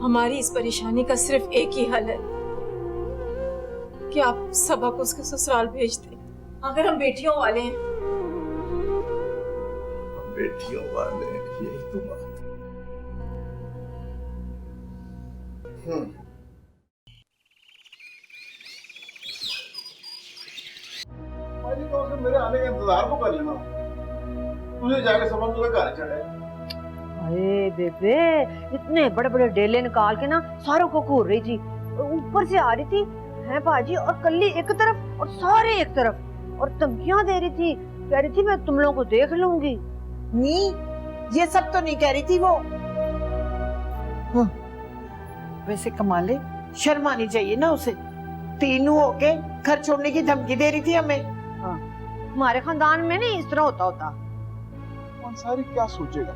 हमारी इस परेशानी का सिर्फ एक ही हल है कि आप सबा को उसके ससुराल भेज दें। अगर हम बेटियों वाले हैं, बेटियों वाले यही तो बात है। तो मेरे आने का इंतजार को कर लेना, तुझे जाके समझ में घर चढ़े। अरे बेबे, इतने बड़े बड़े डेले निकाल के ना सारों को घूर रही थी, ऊपर से आ रही थी है बाजी, और कल्ली एक तरफ और सारे एक तरफ, और धमकियां दे रही थी, कह रही थी मैं तुम लोगों को देख लूंगी। नहीं, ये सब तो नहीं कह रही थी वो। हाँ, वैसे कमाले, शर्म आनी चाहिए ना उसे, तीनों होके घर छोड़ने की धमकी दे रही थी हमें। हाँ, हमारे खानदान में नहीं इस तरह होता। अंसारी क्या सोचेगा?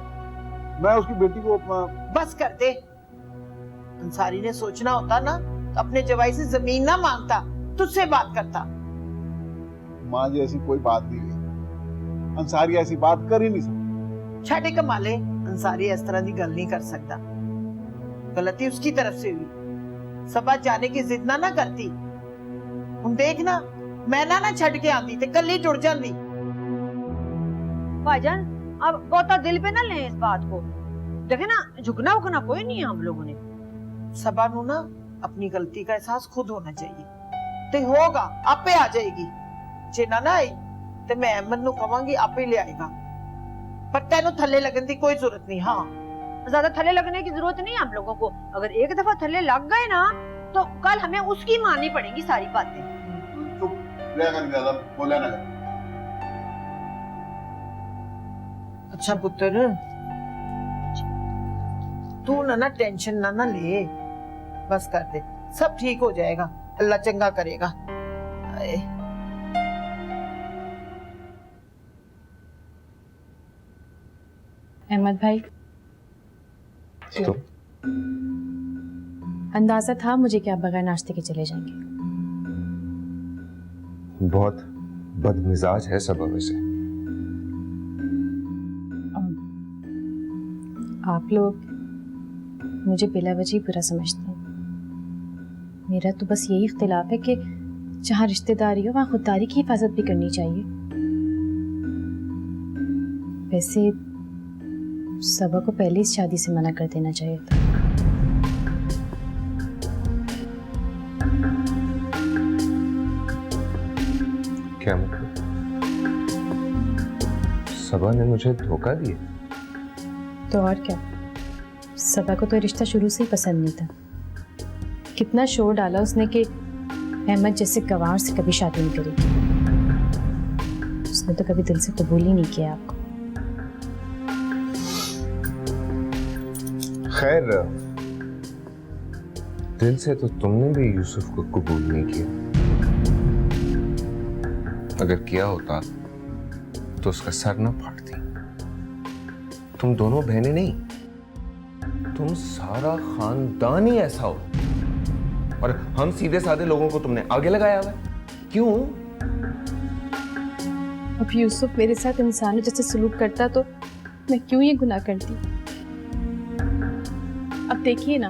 मैं उसकी बेटी को बस कर दे। अंसारी ने सोचना होता ना तो अपने जवाई से जमीन ना मांगता, तुझसे बात करता। माँ जी ऐसी कोई बात नहीं है, अंसारी ऐसी बात कर ही नहीं सकता। छाटे कमाले, अंसारी इस तरह की गल नहीं कर सकता, गलती उसकी तरफ से हुई। सबा जाने की जिद ना करती। हम देखना, मैं ना छड़ के आती ते कल ही टुट जाती। भाईजान, अब बहुता दिल पे ना लें इस बात को, देखे ना झुकना उकना कोई नहीं है हम लोगों ने। सबा नू ना अपनी गलती का एहसास खुद होना चाहिए, ते होगा, आपे आ जाएगी। जे ना आई ते मैं अहमद नू कहांगी, आपे ले आएगा। पर तेनू थल्ले लगन की कोई जरूरत नहीं। हाँ, ज्यादा थल्ले लगने की जरूरत नहीं है हम लोगों को। अगर एक दफा थल्ले लग गए ना तो कल हमें उसकी माननी पड़ेगी सारी बातें। चुप रहकर ज्यादा बोला ना। अच्छा पुत्र, तू ना टेंशन ना ले, बस कर दे, सब ठीक हो जाएगा, अल्लाह चंगा करेगा। अहमद भाई, तो अंदाजा था मुझे कि आप बगैर नाश्ते के चले जाएंगे। बहुत बदमिजाज है सब वैसे। आप लोग मुझे बिला वजह बुरा समझते हैं। मेरा तो बस यही इख्तिलाफ है कि जहाँ रिश्तेदारी हो वहाँ खुददारी की हिफाजत भी करनी चाहिए। वैसे सबा को पहले इस शादी से मना कर देना चाहिए था। क्या मतलब? सबा ने मुझे धोखा दिया? तो और क्या, सबा को तो रिश्ता शुरू से ही पसंद नहीं था। कितना शोर डाला उसने कि अहमद जैसे गवार से कभी शादी नहीं करेगी। उसने तो कभी दिल से कबूल ही नहीं किया आपको। खैर, दिल से तो तुमने भी यूसुफ को कबूल नहीं किया। अगर किया होता तो उसका सर ना फाड़ती। तुम दोनों बहनें नहीं, तुम सारा खानदान ही ऐसा हो, और हम सीधे साधे लोगों को तुमने आगे लगाया हुआ है। क्यों? अब यूसुफ मेरे साथ इंसानों जैसे सलूक करता तो मैं क्यों ये गुनाह करती। अब देखिए ना,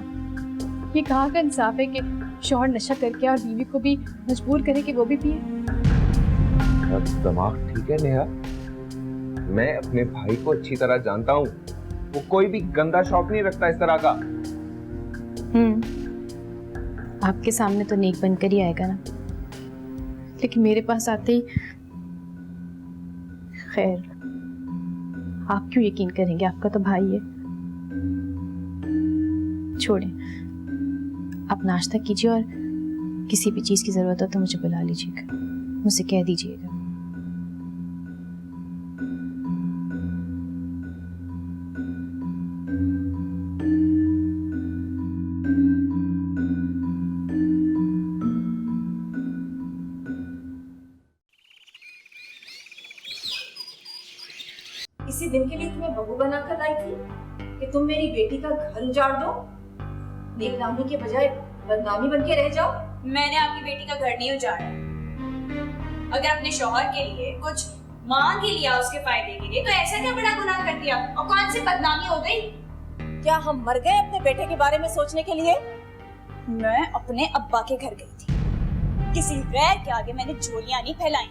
ये कहाँ का इंसाफ है कि शौहर नशा करके और बीवी को भी मजबूर करे कि वो भी पिए। दिमाग ठीक है नेहा? मैं अपने भाई को अच्छी तरह जानता हूँ, वो कोई भी गंदा शौक नहीं रखता इस तरह का। आपके सामने तो नेक बनकर ही आएगा ना, लेकिन मेरे पास आते ही खैर, आप क्यों यकीन करेंगे, आपका तो भाई है। छोड़ें, आप नाश्ता कीजिए और किसी भी चीज की जरूरत हो तो मुझे बुला लीजिएगा, मुझसे कह दीजिएगा। इसी दिन के लिए तुम्हें बहू बनाकर लाई थी कि तुम मेरी बेटी का घर उजाड़ दो, नेकनामी के बजाय बदनामी बन के रह जाओ। मैंने आपकी बेटी का घर नहीं उजाड़ा। अगर अपने शौहर के लिए कुछ मांग ही लिया उसके फायदे के लिए, तो ऐसा क्या बड़ा गुनाह कर दिया और कौन सी बदनामी हो गई? क्या हम मर गए अपने बेटे के बारे में सोचने के लिए? मैं अपने अब्बा के घर गई थी, किसी गैर के आगे मैंने झोलियां नहीं फैलाई।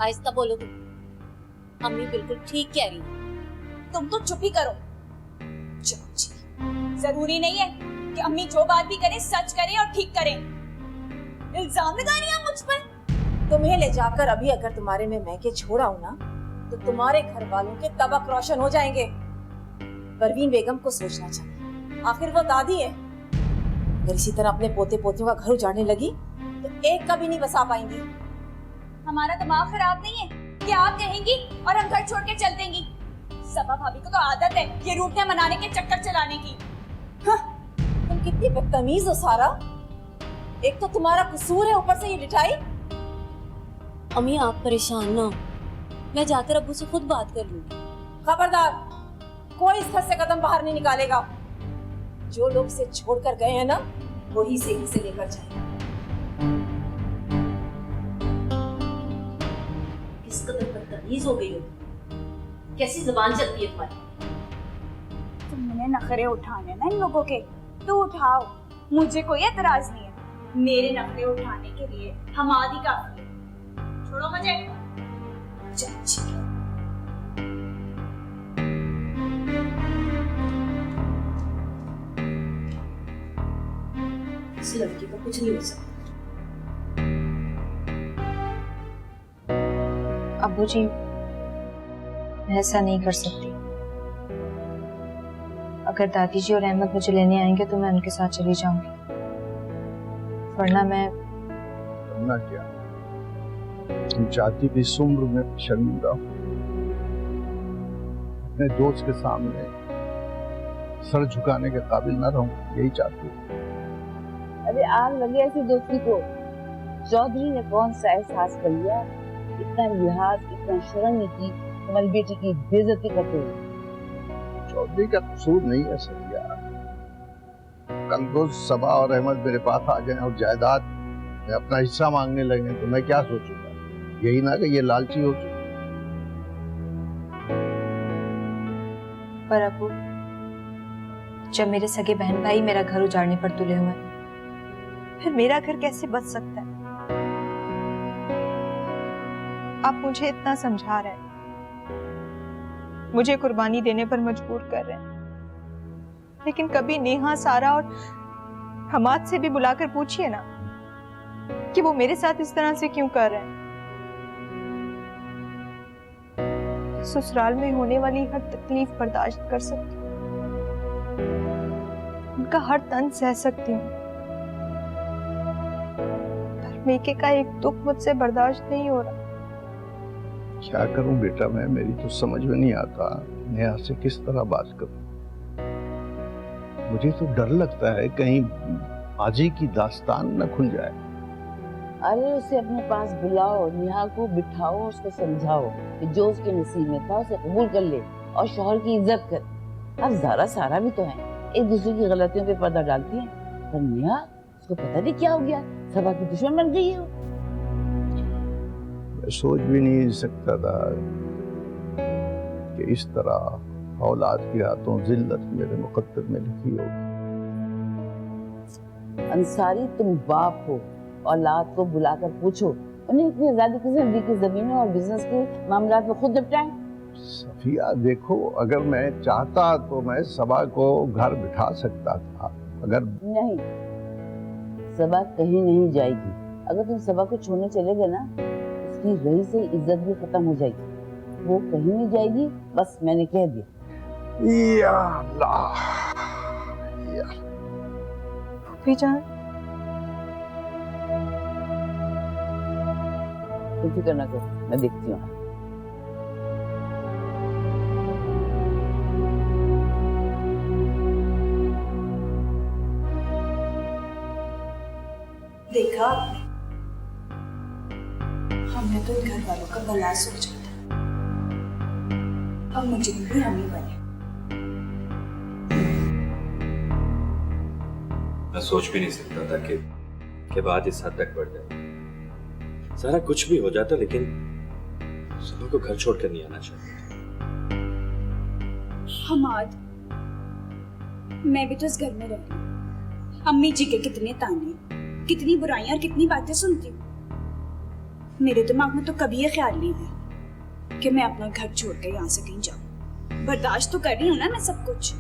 आहिस्ता बोलो तुम, अम्मी बिल्कुल ठीक कह रही है। तुम तो चुप ही करो। चाची, जरूरी नहीं है कि अम्मी जो बात भी करे सच करे और ठीक करे। इल्जाम लगा रही है मुझ पर। तुम्हें ले जाकर अभी अगर तुम्हारे में मैके छोड़ा हूं ना, तो तुम्हारे घर वालों के तबक रोशन हो जाएंगे। परवीन बेगम को सोचना चाहिए, आखिर वो दादी है। अगर इसी तरह अपने पोते पोतियों का घर उजाड़ने लगी तो एक का भी नहीं बसा पाएंगी। हमारा दिमाग खराब नहीं है कि आप कहेंगी और हम घर छोड़ के चल देंगी। सबा भाभी को तो आदत है ये रूठने मनाने के चक्कर चलाने की। हाँ, तुम कितनी बदतमीज हो सारा। एक तो तुम्हारा कसूर है, ऊपर से ये मिठाई। अम्मी आप परेशान ना हो, मैं जाकर अब्बू से खुद बात कर लूंगी। खबरदार, कोई इस घर से कदम बाहर नहीं निकालेगा। जो लोग इसे छोड़कर गए हैं ना, वही से इसे लेकर जाएंगे। किस कदर बदतमीज हो गई हो, कैसी जुबान चलती है तुम्हारी। तुमने नखरे उठाने ना इन लोगों के, तो उठाओ, मुझे कोई एतराज नहीं है। मेरे नखरे उठाने के लिए हम आदि काफी है। छोड़ो मुझे। चाची इस लड़की का कुछ नहीं हो सकता। अब्बू जी, मैं ऐसा नहीं कर सकती। अगर दादी जी और अहमद मुझे लेने आएंगे तो मैं उनके साथ चली जाऊंगी, वरना मैं करना क्या? तुम चाहती थी इस उम्र में शर्मिंदा हो, अपने दोस्त के सामने सर झुकाने के काबिल न रहूं, यही चाहती थी। अरे आग लगे ऐसी दोस्ती को। चौधरी ने कौन सा एहसास कर लिया? इतना लिहाज, इतना शर्म नहीं की तुम्हारी बेटी की बेइज्जती करते हुए। चौधरी का कसूर नहीं है सरिया। कल को सबा और अहमद मेरे पास आ जाएं और जायदाद में अपना हिस्सा मांगने लगे तो मैं क्या सोचूंगा? यही ना कि ये लालची हो चुके। पर अब्बू, जब मेरे सगे बहन भाई मेरा घर उजाड़ने पर तुले हुए, फिर मेरा घर कैसे बच सकता है? आप मुझे इतना समझा रहे हैं, मुझे कुर्बानी देने पर मजबूर कर रहे हैं, लेकिन कभी नेहा, सारा और हमाद से भी बुलाकर पूछिए ना कि वो मेरे साथ इस तरह से क्यों कर रहे हैं। ससुराल में होने वाली हर तकलीफ बर्दाश्त कर सकती हूँ, उनका हर तंज सह सकती हूँ, पर मेके का एक दुख मुझसे बर्दाश्त नहीं हो रहा। क्या करूं बेटा मैं? मेरी तो समझ में नहीं आता नेहा से किस तरह बात करूं। मुझे तो डर लगता है कहीं आजी की दास्तान न खुल जाए। अरे उसे अपने पास बुलाओ, नेहा को बिठाओ और उसको समझाओ कि जो उसके नसीब में था उसे कबूल कर ले और शौहर की इज्जत कर। अब ज़ारा सारा भी तो है, एक दूसरे की गलतियों पे पर्दा डालती है, पर नेहा उसको पता नहीं क्या हो गया, सबा की दुश्मन बन गई है वो। मैं सोच भी नहीं सकता था कि इस तरह औलाद के हाथों जिल्लत मेरे मुकद्दर में लिखी होगी। अंसारी, तुम बाप हो, औलाद को बुलाकर पूछो उन्हें इतनी आजादी किसने दी कि जमीनों और बिजनेस के मामलात में खुद निपटाएं। सफिया देखो, अगर मैं चाहता तो मैं सबा को घर बिठा सकता था, अगर नहीं, सबा कहीं नहीं जाएगी। अगर तुम सबा को छोड़ने चले गए ना, उसकी रही से इज्जत भी खत्म हो जाएगी। वो कहीं नहीं जाएगी, बस मैंने कह दिया। या अल्लाह, या जान, तुम फिक्र ना करो, मैं देखती हूँ। देखा आपने, हमने तो घर वालों का भला सोचा था, अब मुझे भी हम ही बने। मैं सोच भी नहीं सकता था कि बात इस हद तक बढ़ जाए। सारा कुछ भी हो जाता, लेकिन सबा को घर छोड़कर नहीं आना चाहिए। हमाद, मैं भी तो इस घर में रह रही हूँ। अम्मी जी के कितने ताने, कितनी बुराइयां और कितनी बातें सुनती हूँ। मेरे दिमाग में तो कभी ये ख्याल नहीं है कि मैं अपना घर छोड़ कर यहाँ से कहीं जाऊँ। बर्दाश्त तो कर रही हूँ ना मैं सब कुछ।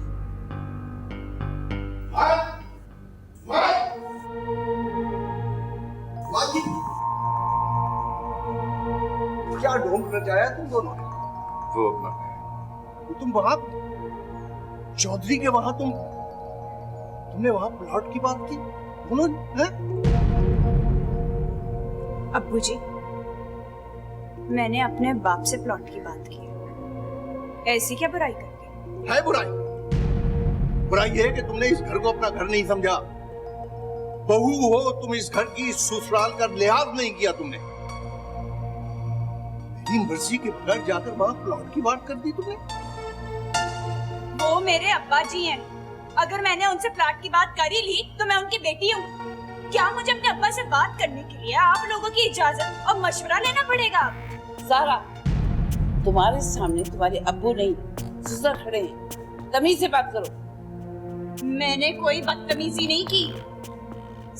क्या ढूंढ रचाया तुम दोनों ने? वो अपना तुम वहां चौधरी के वहां तुमने वहां प्लॉट की बात की उन्होंने? अब्बू जी, मैंने अपने बाप से प्लॉट की बात की। ऐसी क्या बुराई कर दी? है बुराई ये है कि तुमने इस घर को अपना घर नहीं समझा। बहू हो तुम, इस घर की ससुराल का लिहाज नहीं किया तुमने। मेरी मर्जी के बगैर जाकर वहां प्लॉट की बात कर दी तुमने। वो मेरे अब्बा जी हैं। अगर मैंने उनसे प्लॉट की बात कर ही ली तो मैं उनकी बेटी हूँ। क्या मुझे अपने अब्बा से बात करने के लिए आप लोगों की इजाजत और मशवरा लेना पड़ेगा? सारा, तुम्हारे सामने तुम्हारे अब्बू नहीं ससुर खड़े हैं, तमीज से बात करो। मैंने कोई बदतमीजी नहीं की,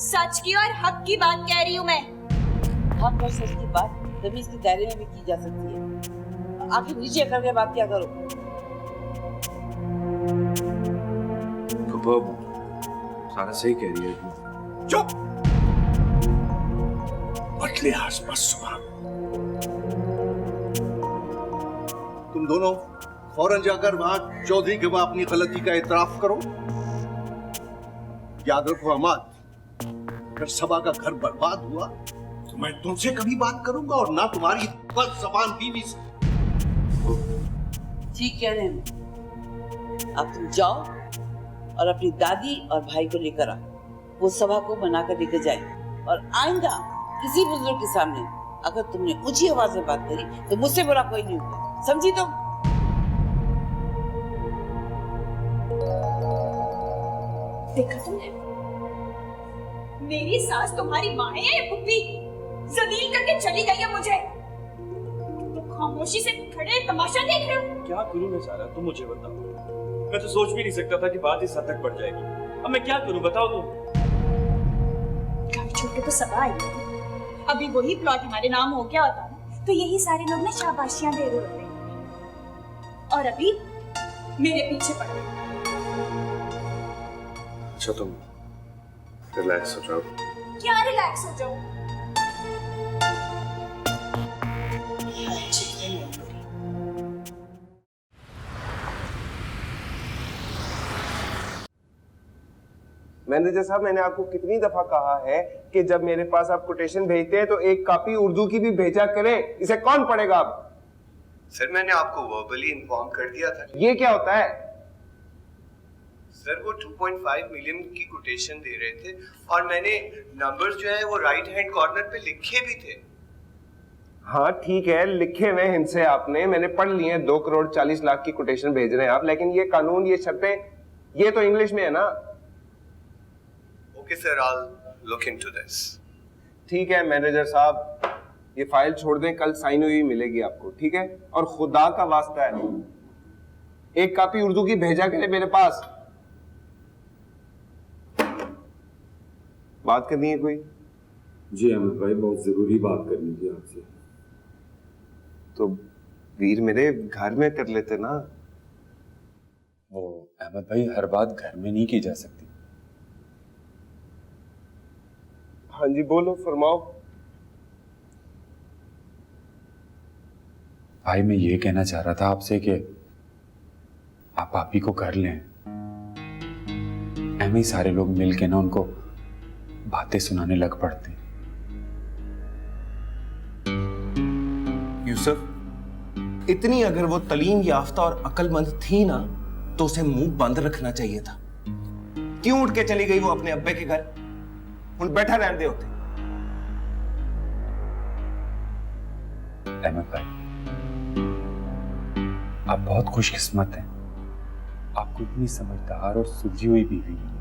सच की और हक की बात कह रही हूँ मैं। हक और सच की बात तमीज के दायरे में भी की जा सकती है। आखिर नीचे करके बात क्या करो। सारा सही कह रही है। चुप! बटले आसपास सुबह तुम दोनों फौरन जाकर वहां चौधरी के वहां अपनी गलती का इतराफ करो। याद रखो अहमद, अगर सबा का घर बर्बाद हुआ तो मैं तुमसे कभी बात करूंगा और ना तुम्हारी जबान बीवी से। ठीक कह रहे हैं। अब तुम जाओ और अपनी दादी और भाई को लेकर आओ। वो सभा को मनाकर लेकर जाए और आइंदा किसी बुजुर्ग के सामने अगर तुमने ऊंची आवाज में बात करी तो मुझसे बुरा कोई नहीं होगा, समझी तुम? देखा तुमने? मेरी सास तुम्हारी माँ है या पुप्पी? जलील करके चली गई है मुझे। तो खामोशी से खड़े तमाशा देख रहे हो? क्या करूं मैं सारा, तुम मुझे बताओ। मैं तो सोच भी नहीं सकता था कि बात इस हद तक बढ़ जाएगी। अब मैं क्या करूं बताओ तुम। घर छोड़ के तो सबा आई थी। अभी वही प्लॉट हमारे नाम हो गया होता ना तो यही सारे लोग ना शाबाशियां दे रहे होते। और अभी मेरे पीछे पड़ गए। अच्छा तुम रिलैक्स हो जाओ। क्या रिलैक्स हो जाओ? मैनेजर साहब, मैंने आपको कितनी दफा कहा है कि जब मेरे पास आप कोटेशन भेजते हैं तो एक कॉपी उर्दू की भी भेजा करें। इसे कौन पढ़ेगा अब? सर मैंने आपको वर्बली इन्फॉर्म कर दिया था। ये क्या होता है? सर वो 2.5 मिलियन की कोटेशन दे रहे थे और मैंने नंबर्स जो है वो राइट हैंड कॉर्नर पे लिखे भी थे। हाँ ठीक है, लिखे हुए हिंसे आपने, मैंने पढ़ लिए हैं। 2 करोड़ 40 लाख की कोटेशन भेज रहे हैं आप, लेकिन ये कानून, ये शर्तें, ये तो इंग्लिश में है ना। Okay sir, I'll look into this। ठीक है मैनेजर साहब, ये फाइल छोड़ दें, कल साइन हुई मिलेगी आपको, ठीक है? और खुदा का वास्ता है एक कॉपी उर्दू की भेजा करें मेरे पास। बात करनी है कोई? जी अहमद भाई, बहुत जरूरी बात करनी थी आपसे। तो वीर मेरे घर में कर लेते ना। वो अहमद भाई, हर बात घर में नहीं की जा सकती। हाँ जी बोलो, फरमाओ। भाई मैं ये कहना चाह रहा था आपसे कि आप भाभी को कर लें। ऐसे ही सारे लोग मिल के ना उनको बातें सुनाने लग पड़ते हैं। यूसुफ, इतनी अगर वो तलीम याफ्ता और अक्लमंद थी ना तो उसे मुंह बंद रखना चाहिए था। क्यों उठ के चली गई वो अपने अब्बे के घर? उन बैठा रहने दे होते। अहमद भाई, आप बहुत खुशकिस्मत हैं। आपको इतनी समझदार और सुलझी हुई बीवी मिली।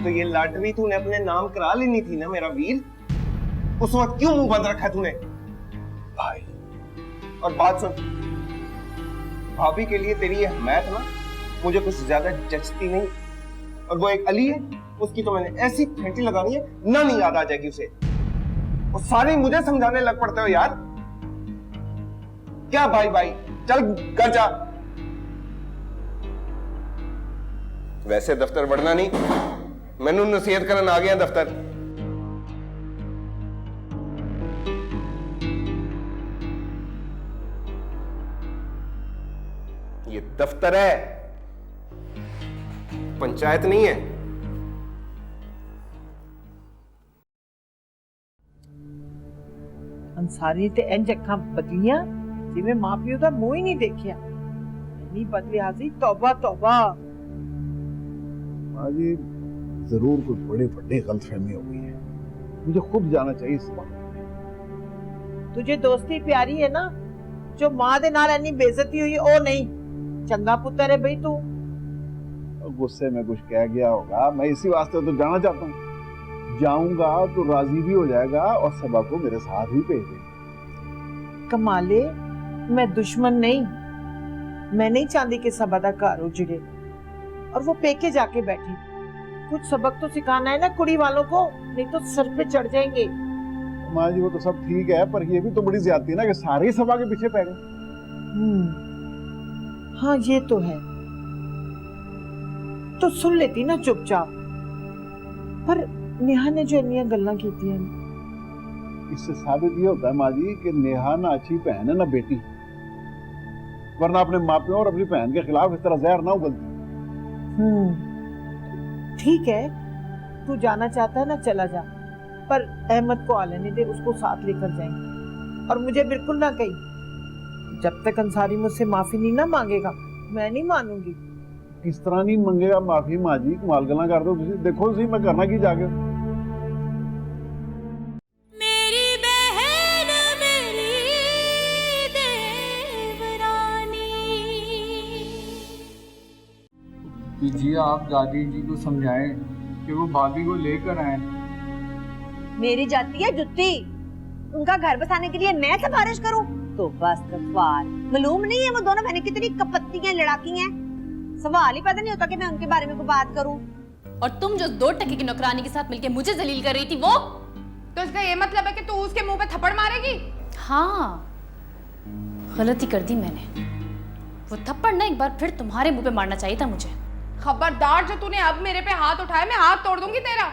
तो ये लॉटरी तूने अपने नाम करा लेनी थी ना मेरा वीर। उस वक्त क्यों मुंह बंद रखा तूने? भाई और बात सुन, भाभी के लिए तेरी ये हिमायत ना मुझे कुछ ज्यादा जचती नहीं। और वो एक अली है, उसकी तो मैंने ऐसी फेंटी लगानी है ना, नहीं याद आ जाएगी उसे। और सारे मुझे समझाने लग पड़ते हो यार। क्या भाई भाई, चल घर जा। वैसे दफ्तर बढ़ना नहीं, मैनू नसीहत करन आ गया दफ्तर। ये दफ्तर है, पंचायत नहीं है। अंसारी ते इंज अखां बदलियां जिवें मां पियो दा मुंह ही नहीं देखिया। इन्नी बदलियाजी, तौबा तौबा। माँ जी जरूर कोई बड़ी बड़ी गलतफहमी हो गई है, मुझे खुद जाना चाहिए इस बात। तुझे दोस्ती प्यारी है ना, जो मां दे नाल इन्नी बेइज्जती हुई ओ नहीं। चंगा पुत्र है भाई तू। गुस्से में कुछ कह गया होगा, मैं इसी वास्ते तो जाना चाहता हूँ। जाऊंगा तो राजी भी हो जाएगा और सबा को मेरे साथ ही भेज देगा। कमाले, मैं दुश्मन नहीं। मैं नहीं चाहती कि सबा दा घर उजड़े और वो पेके जाके बैठे। कुछ सबक तो सिखाना है ना कुड़ी वालों को, नहीं तो सर पे चढ़ जाएंगे। माँ जी वो तो सब ठीक है, पर ये भी तो बड़ी ज्यादती है ना कि सारे ही सबा के पीछे पड़ गए। हाँ ये तो है, तो सुन लेती ना चुपचाप। पर नेहा ने जो इन्नियां गल्लां कीती हैं, इससे साबित ये होता है माँ जी कि नेहा ना अच्छी बहन है ना बेटी, वरना अपने मापियों और अपनी बहन के खिलाफ इस तरह जहर ना उगलती। ठीक है, तू जाना चाहता है ना, चला जा, पर अहमद को आ लेने दे, उसको साथ लेकर जाएंगे। और मुझे बिल्कुल ना कही, जब तक अंसारी मुझसे माफी नहीं ना मांगेगा मैं नहीं मानूंगी। किस तरह नहीं मांगेगा माफी माँ जी, कमाल गल्लां कर दो। देखो सी मैं करना की जाके। जी आप दादी जी को समझाएं कि वो भाभी को लेकर आए। मेरी जाती है जुत्ती, उनका घर बसाने के लिए मैं सिफारिश करूं? तो बस सवाल मालूम नहीं है वो दोनों बहनें कितनी कपत्तियां लड़ाकी हैं। सवाल ही पता नहीं होता कि मैं उनके बारे में कोई बात करूं। और तुम जो 2 टके की नौकरानी के साथ मिलकर मुझे जलील कर रही थी वो, तो इसका ये मतलब है कि तू उसके मुंह पे थप्पड़ मारेगी? हाँ, गलती कर दी मैंने। वो थप्पड़ ना एक बार फिर तुम्हारे मुंह पे मारना चाहिए था मुझे। खबरदार, जो तूने अब मेरे पे हाथ उठाया मैं हाथ तोड़ दूंगी तेरा।